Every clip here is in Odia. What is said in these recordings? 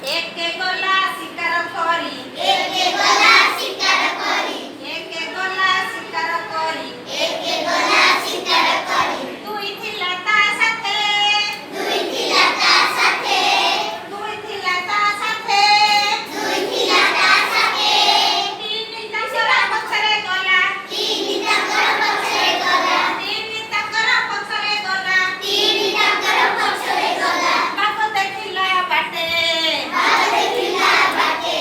एके गला शिकार करी एके गला शिकार करी एके गला शिकार करी एके गला शिकार करी दुई थिला ता साथे दुई थिला ता साथे दुई थिला ता साथे दुई थिला ता साथे तीन ताकर पछरे गला तीन ताकर पछरे गला तीन ताकर पछरे गला तीन ताकर पछरे गला बाघ देखिला बाटे बाघ देखिला बाटे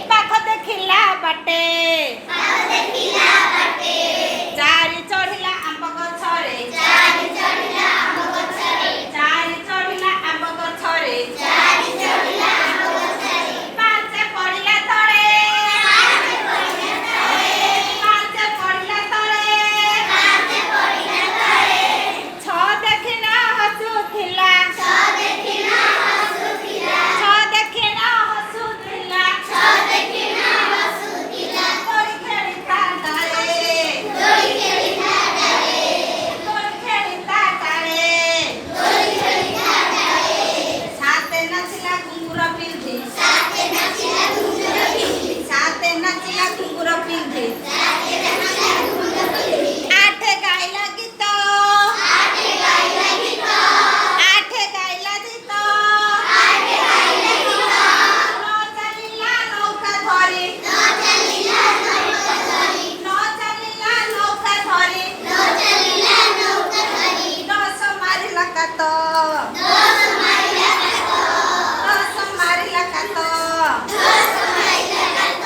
बाघ देखिला बाटे बाघ देखिला बाटे चारि चढ़िला आंब गछरे चारि चढ़िला आंब गछरे चारि चढ़िला आंब गछरे चारि चढ़िला आंब गछरे ପାଞ୍ଚେ ପଡ଼ିଲା ତଳେ ପାଞ୍ଚେ ପଡ଼ିଲା ତଳେ ପାଞ୍ଚେ ପଡ଼ିଲା ତଳେ ପାଞ୍ଚେ ପଡ଼ିଲା ତଳେ ଛଅ ଦେଖିନ ହସୁଥିଲା ଛଅ ଦେଖିନା ହସୁଥିଲା ଛଅ ଦେଖିନ ହସୁଥିଲା ଛଅ ଦେଖିନା ହସୁଥିଲା ଦୋଳି ଖେଳିତା ଡାଳେ ଦୋଳି ଖେଳିଲା ଡାଳେ ଦୋଳି ଖେଳିତା ଡାଳେ ଦୋଳି ଖେଳିଲା ଡାଳେ ସାତେ ନାଚିଲା ଘୁଙ୍ଗୁର ପିନ୍ଧି ସାତେ ନାଚିଲା ଘୁଙ୍ଗୁର ପିନ୍ଧି ସାତେ ନାଚିଲା ଘୁଙ୍ଗୁର ପିନ୍ଧି ସାତେ ନାଚିଲା ଘୁଙ୍ଗୁର ପିନ୍ଧି ଆଠେ ଗାଇଲା ଗୀତ ଆଠେ ଗାଇଲା ଗୀତ ଆଠେ ଗାଇଲା ଗୀତ ଆଠେ ଗାଇଲା ଗୀତ ନ ଚାଲିଲା ନୌକା ଧରି ନ ଚାଲିଲା ନୌକା ଧରି ନ ଚାଲିଲା ନୌକା ଧରି ନ ଚାଲିଲା ନୌକା ଧରି ଦଶ ମାରିଲା କାତ ଦଶ ମାଇଲା କାତ ଦଶ ମାରିଲା କାତ ଦଶ ମାଇଲା କାତ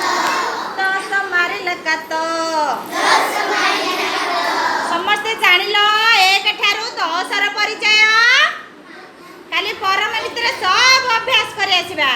ଦଶ ମାରିଲା କାତ ଦଶ ମାଇଲା କାତ ସମସ୍ତେ ଜାଣିଲ 1 ଠାରୁ 10 ର ପରିଚୟ କାଲି ପରମ ଭିତରେ ସବୁ ଅଭ୍ୟାସ କରି ଆସିବା।